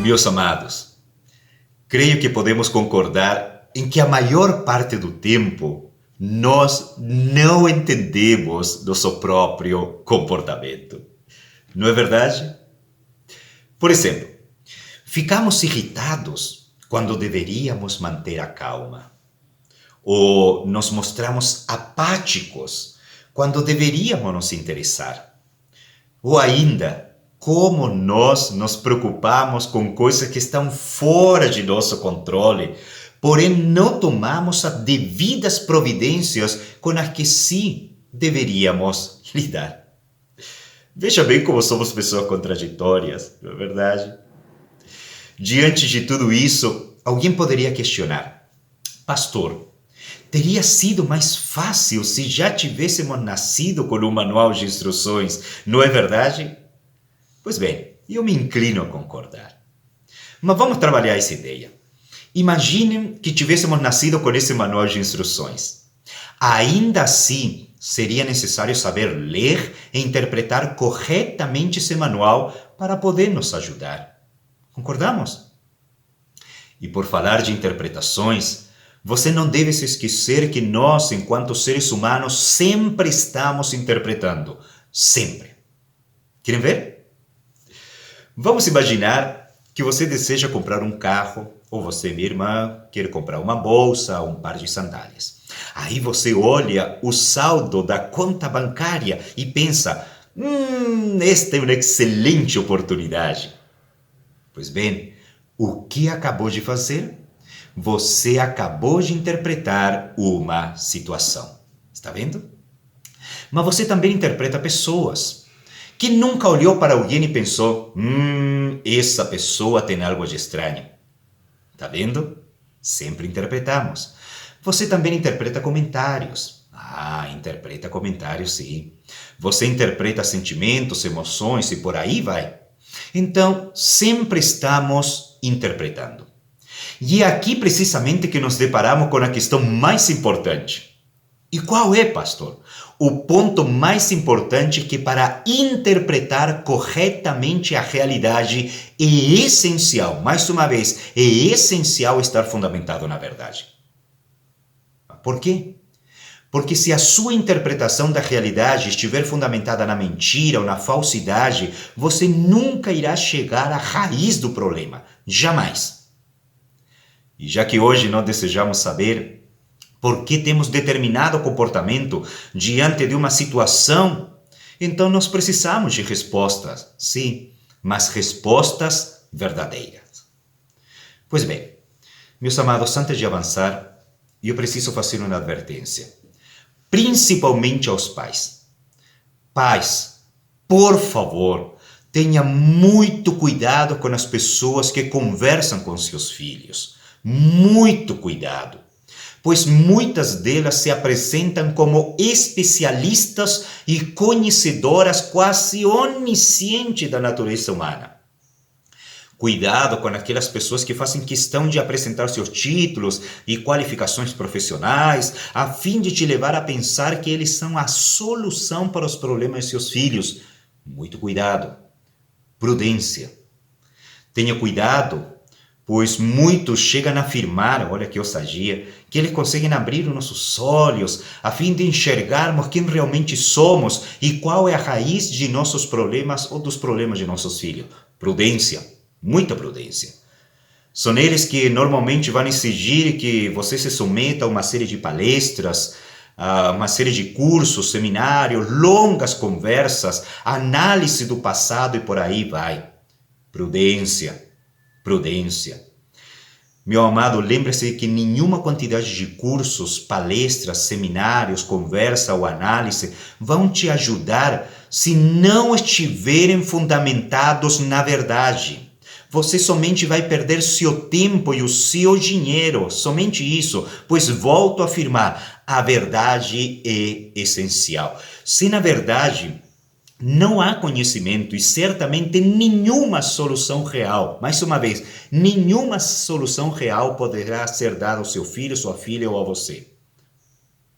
Meus amados, creio que podemos concordar em que a maior parte do tempo nós não entendemos nosso próprio comportamento. Não é verdade? Por exemplo, ficamos irritados quando deveríamos manter a calma. Ou nos mostramos apáticos quando deveríamos nos interessar. Ou ainda, como nós nos preocupamos com coisas que estão fora de nosso controle, porém não tomamos as devidas providências com as que sim deveríamos lidar. Veja bem como somos pessoas contraditórias, não é verdade? Diante de tudo isso, alguém poderia questionar: pastor, teria sido mais fácil se já tivéssemos nascido com um manual de instruções, não é verdade? Pois bem, eu me inclino a concordar. Mas vamos trabalhar essa ideia. Imaginem que tivéssemos nascido com esse manual de instruções. Ainda assim, seria necessário saber ler e interpretar corretamente esse manual para poder nos ajudar. Concordamos? E por falar de interpretações, você não deve se esquecer que nós, enquanto seres humanos, sempre estamos interpretando. Sempre. Querem ver? Vamos imaginar que você deseja comprar um carro, ou você, minha irmã, quer comprar uma bolsa, um par de sandálias. Aí você olha o saldo da conta bancária e pensa: esta é uma excelente oportunidade. Pois bem, o que acabou de fazer? Você acabou de interpretar uma situação. Está vendo? Mas você também interpreta pessoas. Que nunca olhou para alguém e pensou: essa pessoa tem algo de estranho. Tá vendo? Sempre interpretamos. Você também interpreta comentários. Interpreta comentários, sim. Você interpreta sentimentos, emoções e por aí vai. Então, sempre estamos interpretando. E é aqui precisamente que nos deparamos com a questão mais importante. E qual é, pastor? O ponto mais importante que para interpretar corretamente a realidade é essencial, mais uma vez, é essencial estar fundamentado na verdade. Por quê? Porque se a sua interpretação da realidade estiver fundamentada na mentira ou na falsidade, você nunca irá chegar à raiz do problema. Jamais. E já que hoje nós desejamos saber por que temos determinado comportamento diante de uma situação, então nós precisamos de respostas, sim, mas respostas verdadeiras. Pois bem, meus amados, antes de avançar, eu preciso fazer uma advertência, principalmente aos pais. Pais, por favor, tenha muito cuidado com as pessoas que conversam com seus filhos. Muito cuidado. Pois muitas delas se apresentam como especialistas e conhecedoras quase oniscientes da natureza humana. Cuidado com aquelas pessoas que fazem questão de apresentar seus títulos e qualificações profissionais, a fim de te levar a pensar que eles são a solução para os problemas de seus filhos. Muito cuidado. Prudência. Tenha cuidado, pois muitos chegam a afirmar, olha que ousadia, que eles conseguem abrir os nossos olhos a fim de enxergarmos quem realmente somos e qual é a raiz de nossos problemas ou dos problemas de nossos filhos. Prudência, muita prudência. São eles que normalmente vão exigir que você se submeta a uma série de palestras, a uma série de cursos, seminários, longas conversas, análise do passado e por aí vai. Prudência. Prudência. Meu amado, lembre-se que nenhuma quantidade de cursos, palestras, seminários, conversa ou análise vão te ajudar se não estiverem fundamentados na verdade. Você somente vai perder seu tempo e o seu dinheiro, somente isso, pois volto a afirmar, a verdade é essencial. Se na verdade não há conhecimento e certamente nenhuma solução real, mais uma vez, nenhuma solução real poderá ser dada ao seu filho, sua filha ou a você.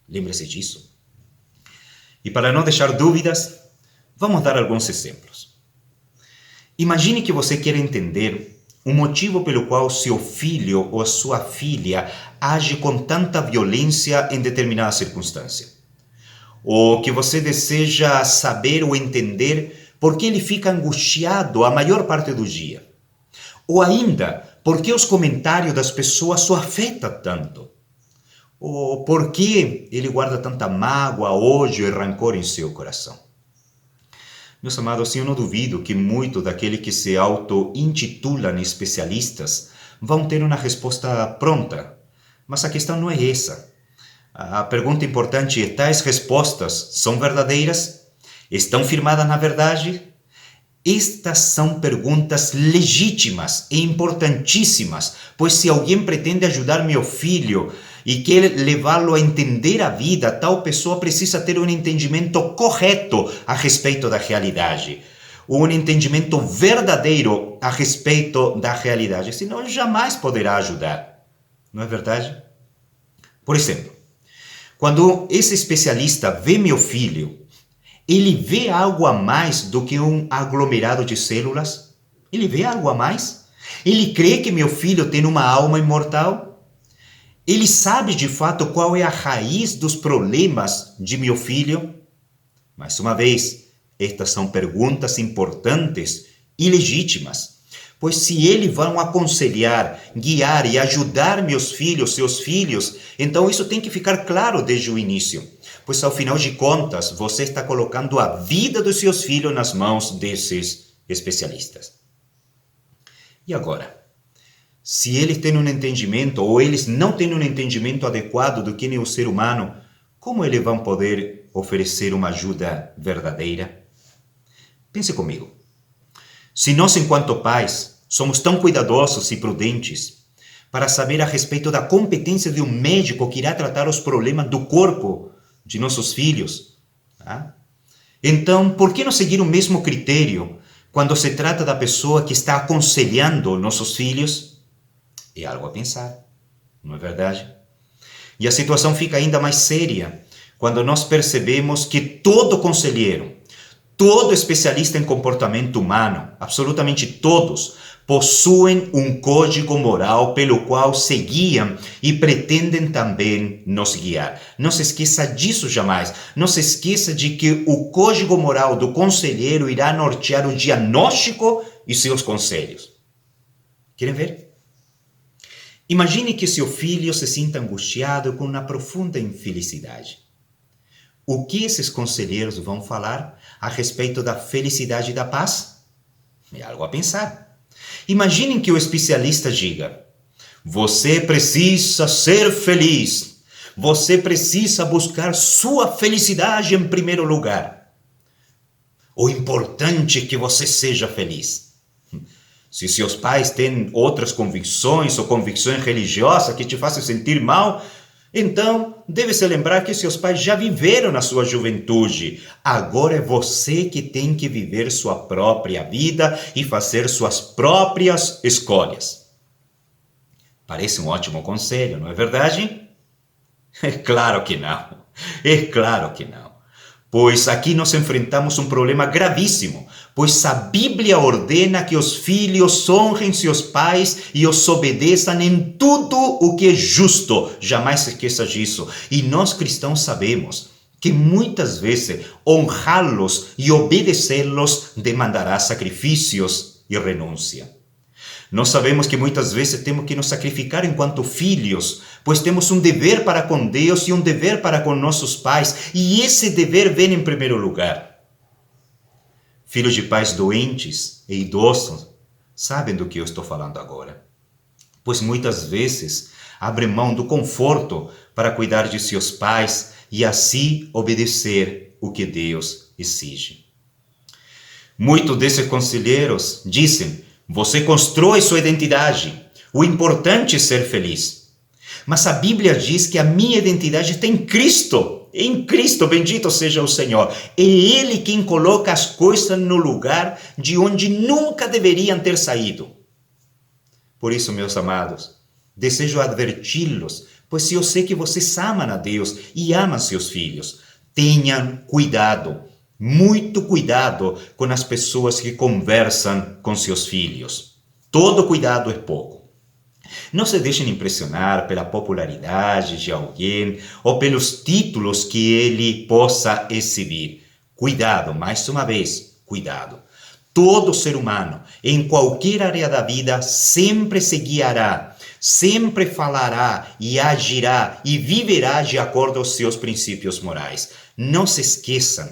Lembre-se disso. E para não deixar dúvidas, vamos dar alguns exemplos. Imagine que você quer entender o motivo pelo qual seu filho ou sua filha age com tanta violência em determinada circunstância. Ou que você deseja saber ou entender por que ele fica angustiado a maior parte do dia. Ou ainda, por que os comentários das pessoas o afetam tanto. Ou por que ele guarda tanta mágoa, ódio e rancor em seu coração. Meus amados, eu não duvido que muitos daqueles que se auto-intitulam especialistas vão ter uma resposta pronta. Mas a questão não é essa. A pergunta importante é: tais respostas são verdadeiras? Estão firmadas na verdade? Estas são perguntas legítimas e importantíssimas, pois se alguém pretende ajudar meu filho e quer levá-lo a entender a vida, tal pessoa precisa ter um entendimento correto a respeito da realidade. Um entendimento verdadeiro a respeito da realidade, senão jamais poderá ajudar. Não é verdade? Por exemplo, quando esse especialista vê meu filho, ele vê algo a mais do que um aglomerado de células? Ele vê algo a mais? Ele crê que meu filho tem uma alma imortal? Ele sabe de fato qual é a raiz dos problemas de meu filho? Mais uma vez, estas são perguntas importantes e legítimas, pois se eles vão aconselhar, guiar e ajudar meus filhos, seus filhos, então isso tem que ficar claro desde o início. Pois, ao final de contas, você está colocando a vida dos seus filhos nas mãos desses especialistas. E agora? Se eles têm um entendimento ou eles não têm um entendimento adequado do que é o ser humano, como eles vão poder oferecer uma ajuda verdadeira? Pense comigo. Se nós, enquanto pais, somos tão cuidadosos e prudentes para saber a respeito da competência de um médico que irá tratar os problemas do corpo de nossos filhos, então, por que não seguir o mesmo critério quando se trata da pessoa que está aconselhando nossos filhos? É algo a pensar, não é verdade? E a situação fica ainda mais séria quando nós percebemos que todo conselheiro, todo especialista em comportamento humano, absolutamente todos, possuem um código moral pelo qual se guiam e pretendem também nos guiar. Não se esqueça disso jamais. Não se esqueça de que o código moral do conselheiro irá nortear o diagnóstico e seus conselhos. Querem ver? Imagine que seu filho se sinta angustiado com uma profunda infelicidade. O que esses conselheiros vão falar a respeito da felicidade e da paz? É algo a pensar. Imaginem que o especialista diga: você precisa ser feliz. Você precisa buscar sua felicidade em primeiro lugar. O importante é que você seja feliz. Se seus pais têm outras convicções ou convicções religiosas que te façam sentir mal, então deve-se lembrar que seus pais já viveram na sua juventude. Agora é você que tem que viver sua própria vida e fazer suas próprias escolhas. Parece um ótimo conselho, não é verdade? É claro que não. É claro que não. Pois aqui nós enfrentamos um problema gravíssimo, pois a Bíblia ordena que os filhos honrem seus pais e os obedeçam em tudo o que é justo. Jamais se esqueça disso. E nós cristãos sabemos que muitas vezes honrá-los e obedecê-los demandará sacrifícios e renúncia. Nós sabemos que muitas vezes temos que nos sacrificar enquanto filhos, pois temos um dever para com Deus e um dever para com nossos pais, e esse dever vem em primeiro lugar. Filhos de pais doentes e idosos sabem do que eu estou falando agora, pois muitas vezes abrem mão do conforto para cuidar de seus pais e assim obedecer o que Deus exige. Muitos desses conselheiros dizem: você constrói sua identidade. O importante é ser feliz. Mas a Bíblia diz que a minha identidade está em Cristo. Em Cristo, bendito seja o Senhor. É Ele quem coloca as coisas no lugar de onde nunca deveriam ter saído. Por isso, meus amados, desejo adverti-los, pois eu sei que vocês amam a Deus e amam seus filhos. Tenham cuidado. Muito cuidado com as pessoas que conversam com seus filhos. Todo cuidado é pouco. Não se deixem impressionar pela popularidade de alguém ou pelos títulos que ele possa exibir. Cuidado, mais uma vez, cuidado. Todo ser humano, em qualquer área da vida, sempre se guiará, sempre falará e agirá e viverá de acordo aos seus princípios morais. Não se esqueçam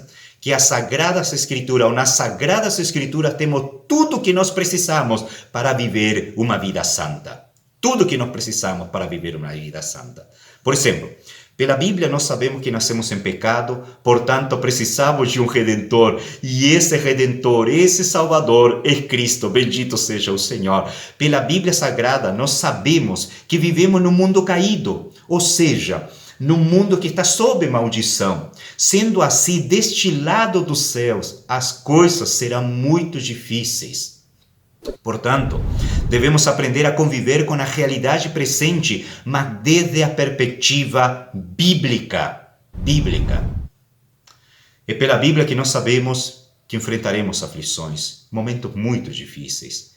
que as Sagradas Escrituras, ou nas Sagradas Escrituras, temos tudo o que nós precisamos para viver uma vida santa. Tudo o que nós precisamos para viver uma vida santa. Por exemplo, pela Bíblia nós sabemos que nascemos em pecado, portanto precisamos de um Redentor. E esse Redentor, esse Salvador é Cristo, bendito seja o Senhor. Pela Bíblia Sagrada nós sabemos que vivemos num mundo caído, ou seja, num mundo que está sob maldição. Sendo assim, deste lado dos céus, as coisas serão muito difíceis. Portanto, devemos aprender a conviver com a realidade presente, mas desde a perspectiva bíblica. É pela Bíblia que nós sabemos que enfrentaremos aflições, momentos muito difíceis.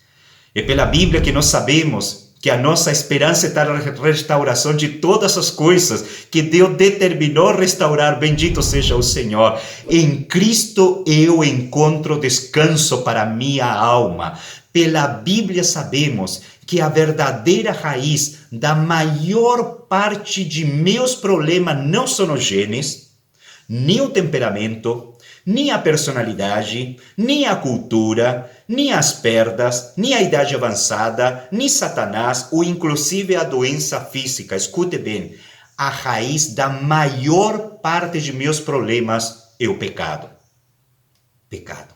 É pela Bíblia que nós sabemos que a nossa esperança está na restauração de todas as coisas que Deus determinou restaurar, bendito seja o Senhor. Em Cristo eu encontro descanso para minha alma. Pela Bíblia sabemos que a verdadeira raiz da maior parte de meus problemas não são os genes, nem o temperamento, nem a personalidade, nem a cultura, nem as perdas, nem a idade avançada, nem Satanás, ou inclusive a doença física. Escute bem, a raiz da maior parte de meus problemas é o pecado. Pecado.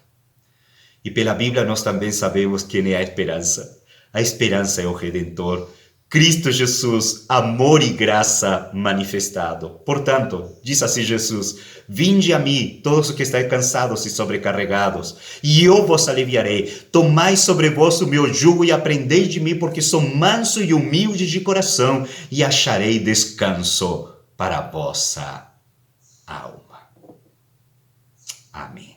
E pela Bíblia nós também sabemos quem é a esperança. A esperança é o Redentor, Cristo Jesus, amor e graça manifestado. Portanto, diz assim Jesus: vinde a mim, todos os que estáis cansados e sobrecarregados, e eu vos aliviarei. Tomai sobre vós o meu jugo e aprendei de mim, porque sou manso e humilde de coração, e acharei descanso para a vossa alma. Amém.